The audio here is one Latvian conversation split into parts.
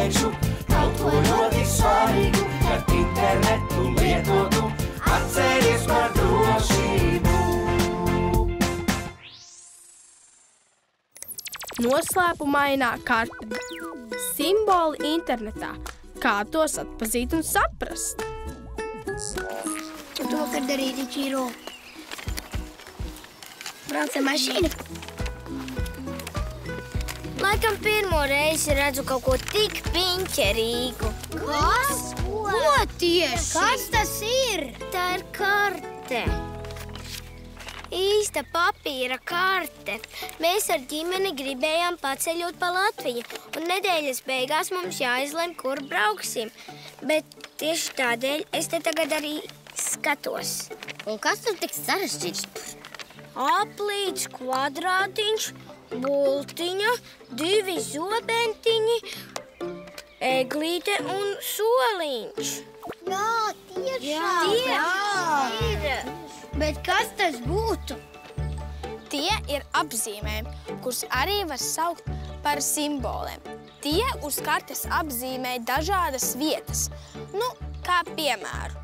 teikšu kaut ko ļoti svarīgu, kad internetu lietotu, atceries par drošību. Noslēpumainā karte. Simboli internetā. Kā tos atpazīt un saprast? To, kad darīt Ičiro. Brauca mašīna. Laikam pirmo reizi redzu kaut ko tik piņķerīgu. Kas? Ko tieši? Kas tas ir? Tā ir karte. Īsta papīra karte. Mēs ar ģimeni gribējām paceļot pa Latviju, un nedēļas beigās mums jāizlem, kur brauksim. Bet tieši tādēļ es te tagad arī skatos. Un kas tur tik sarežģīts? Aplīts, kvadrātiņš, bultiņa, 2 zobentiņi, eglīte un soliņš. Jā, tieši ir. Bet kas tas būtu? Tie ir apzīmējumi, kurus arī var saukt par simboliem. Tie uz kartes apzīmē dažādas vietas. Kā piemēru.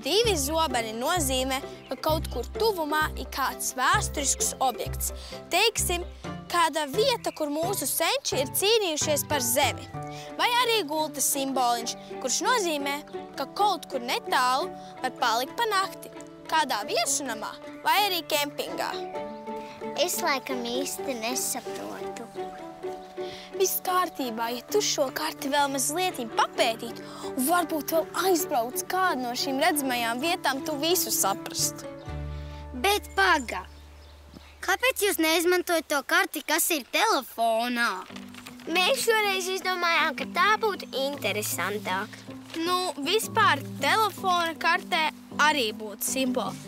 2 zobeni nozīmē, ka kaut kur tuvumā ir kāds vēsturisks objekts. Teiksim, kāda vieta, kur mūsu senči ir cīnījušies par zemi. Vai arī gultas simboliņš, kurš nozīmē, ka kaut kur netālu var palikt pa nakti. Kādā viesunamā vai arī kempingā. Es laikam īsti nesaprotu. Viss kārtībā, ja tu šo karti vēl mazliet papētītu un varbūt vēl aizbrauc kādu no šīm redzamajām vietām, tu visu saprastu. Bet paga, kāpēc jūs neizmantojat to karti, kas ir telefonā? Mēs šoreiz izdomājām, ka tā būtu interesantāk. Vispār telefona kartē arī būtu simboli.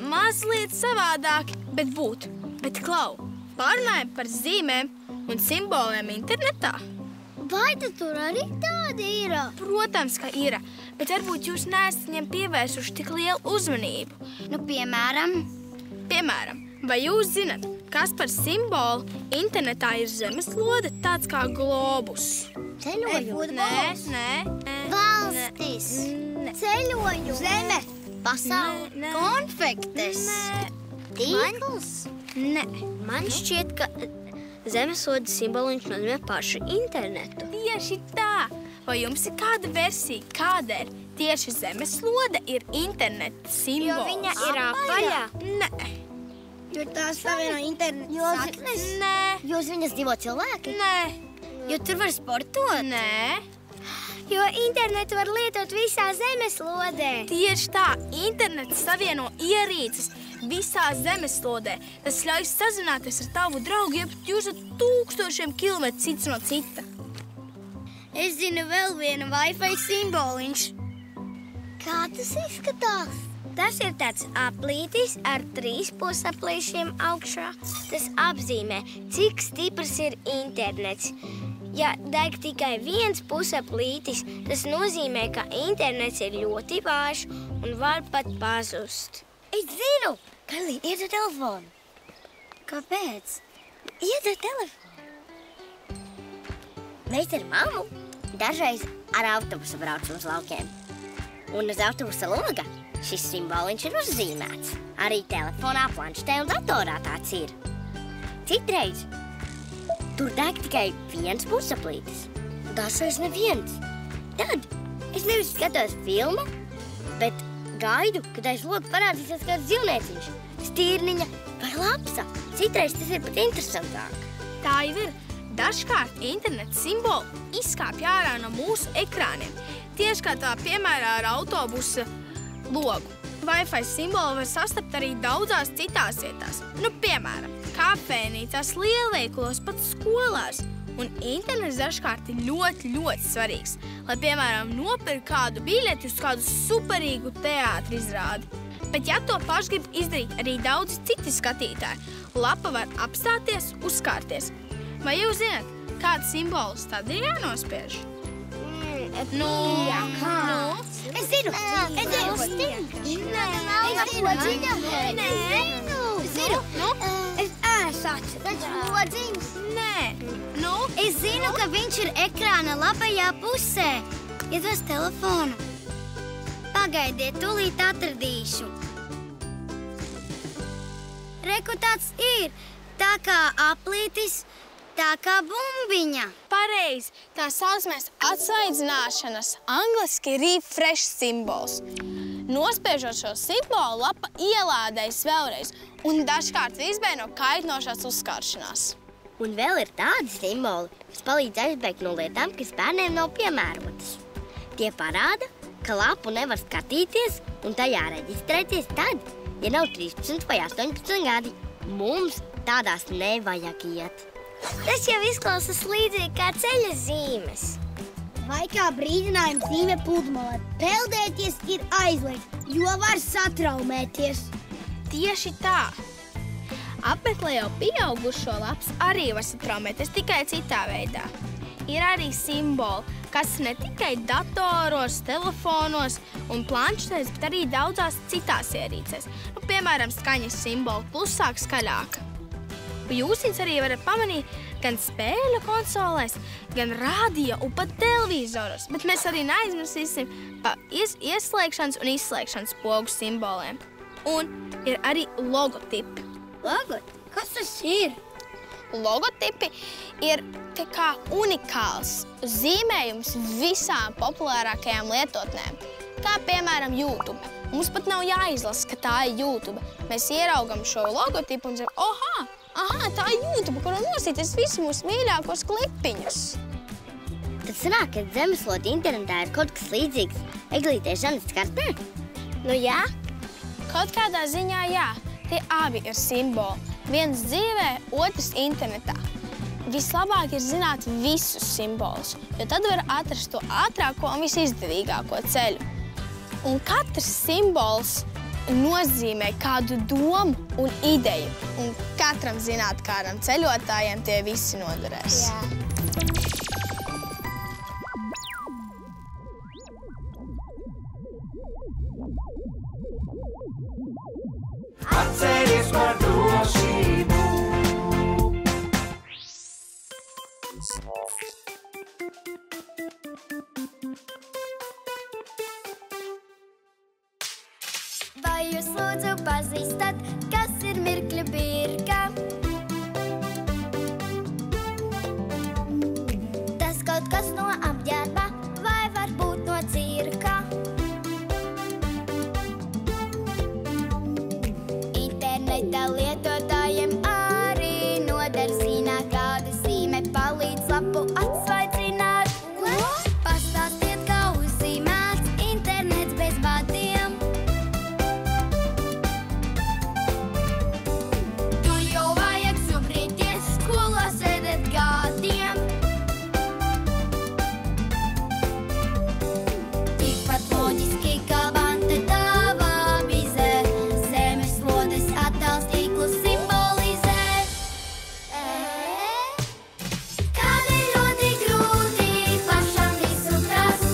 Mazliet savādāki, bet būtu. Bet klau, pārunājam par zīmēm un simboliem internetā? Vai tad tur arī tādi ir? Protams, ka ir, bet varbūt jūs neesat viņiem pievērsuši tik lielu uzmanību. Piemēram, vai jūs zinat, kas par simbolu internetā ir zemeslode, tāds kā globus? Ceļojums. Nē. Valstis. Ceļojums. Zeme. Pasaule. Konfektes. Tīkls. Nē. Man šķiet, ka zemeslodes simboliņš nozīmē pašu internetu. Tieši tā. Vai jums ir kāda versija, kādēļ tieši zemeslode ir interneta simbols? Jo viņa ir apaļā. Nē. Jo tās savieno internetu saknes? Nē. Jo uz viņas dzīvo cilvēki? Nē. Jo tur var sportot? Nē. Jo internetu var lietot visā zemeslodē. Tieši tā. Internets savieno ierīces visā zemeslodē. Tas ļauj sazināties ar tavu draugu, ja jūs esat 1000 kilometru cits no cita. Es zinu vēl vienu Wi-Fi simboliņš. Kā tas izskatās? Tas ir tāds aplītis ar 3 pusaplīšiem augšā. Tas apzīmē, cik stiprs ir internets. Ja deg tikai viens pusaplītis, tas nozīmē, ka internets ir ļoti vājš un var pat pazust. Es zinu! Karlī, iedod telefonu. Kāpēc? Iedod telefonu. Mēs ar mammu dažreiz ar autobusu braucam uz laukiem. Un uz autobusa loga šis simboliņš ir uzzīmēts. Arī telefonā, planšetē un datorā tāds ir. Citreiz tur deg tikai viens pusaplītis. Dažreiz neviens. Tad es nevis skatos filmu, bet gaidu, kad aiz loga parādīsies kāds dzīvnieciņš. Stīrniņa vai lapsa. Citreiz tas ir pat interesantāk. Tā jau ir. Dažkārt interneta simboli izkāpj ārā no mūsu ekrāniem. Tieši kā tā piemērā ar autobusa logu. Wi-Fi simbolu var sastapt arī daudzās citās vietās. Piemēram, kafejnīcās, lielveikalos, pat skolās. Un internets dažkārt ir ļoti, ļoti svarīgs, lai, piemēram, nopirkt kādu biļeti uz kādu superīgu teātra izrādi. Bet ja to paši grib izdarīt arī daudzi citi skatītāji, lapa var apstāties, uzkārties. Vai jūs zināt, kāds simbols tad ir jānospiež? Es zinu! Es zinu, ka viņš ir ekrāna labajā pusē. Iedos telefonu. Pagaidiet, tūlīt atradīšu. Reku tāds ir. Tā kā aplītis, tā kā bumbiņa. Pareizi, tā saucamais atsvaidzināšanas, angliski refresh simbols. Nospiežot šo simbolu, lapa ielādējas vēlreiz un dažkārt izbēno kaitinošās uzskāršanās. Un vēl ir tādi simboli, kas palīdz aizbēgt no lietām, kas bērniem nav piemērotas. Tie parāda, ka lapu nevar skatīties un tajā reģistrēties tad, ja nav 13 vai 18 gadi. Mums tādās nevajag iet. Tas jau izklausās līdzīgi kā ceļa zīmes. Vai kā brīdinājuma zīme pludmalē. Peldēties ir aizliegts, jo var satraumēties. Tieši tā. Apmeklē jau pieaugušo lapas arī var satraumēties, tikai citā veidā. Ir arī simboli, kas ne tikai datoros, telefonos un planšetēs, bet arī daudzās citās ierīcēs. Piemēram, skaņas simboli klusāk, skaļāk. Jūs viņus arī varat pamanīt gan spēļu konsolēs, gan radio un pat televizoros, bet mēs arī neaizmirsīsim pa ieslēgšanas un izslēgšanas pogu simboliem. Un ir arī logotipi. Logotipi? Kas tas ir? Logotipi ir kā unikāls zīmējums visām populārākajām lietotnēm, kā piemēram YouTube. Mums pat nav jāizlasa, ka tā ir YouTube. Mēs ieraugam šo logotipu un zinām, aha, tā ir YouTube, kuru nosīties visu mūsu mīļākos klipiņus. Tad sanāk, ka zemeslode internetā ir kaut kas līdzīgs Eglītei Žanetes kartē? Nu jā, kaut kādā ziņā jā. Tie abi ir simboli. Viens dzīvē, otrs internetā. Vislabāk ir zināt visus simbolus, jo tad var atrast to ātrāko un visizdevīgāko ceļu. Un katrs simbols nozīmē kādu domu un ideju. Un katram zinātnēkādam ceļotājiem tie visi noderēs. Jā. Atceries par drošību. Vai jūs lūdzu pazīstat, kas ir mirkļa birka? Tas kaut kas no apģērba vai varbūt no cirka? Interneta lietotājiem arī noder zināt, kāda zīme palīdz lapu atsvaidzināt. Pastāstiet, kā uzzīmēts internets bez vadiem. Tu jau vajag subrīties, skolā sēdēt gadiem. Tikpat loģiski, kā vanta tavā bizē, zemeslodes attēls tīklu simbolizē. Kādēļ ļoti grūti pašam visu prast,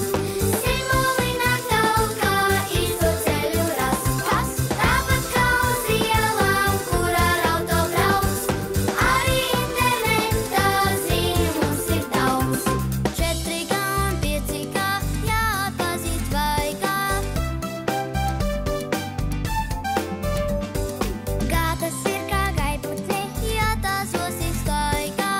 simboli nāk talkā, īsto ceļu rast. Kas tāpat kā uz ielām, kur ar auto brauc, arī internetā ziņu mums ir daudz. 4G un 5G jāatpazīst vaigāk. Gātas ir kā gaiputni, ja tās osīs laikā.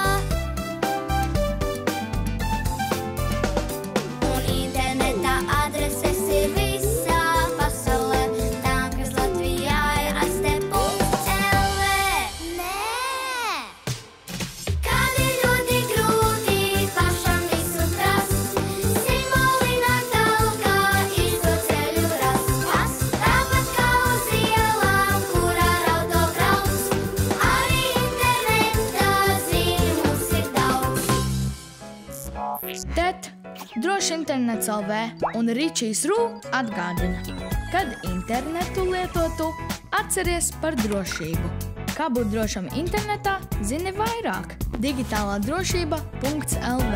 Un internetā adreses ir visā pasaulē, tankas Latvijā ir aste.lv. Nē! Kādēļ ļoti grūti pašam visu prast, simboli nāk talkā, īsto ceļu rast. Kas tāpat kā uz ielām, kur ar auto brauc, arī internetā ziņu mums ir daudz. Tet, droši internets LV un Ričijs Rū atgādina, kad internetu lietotu, atceries par drošību. Kā būt drošam internetā, zini vairāk. Digitālā drošība.lv.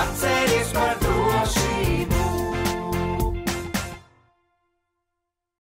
atceries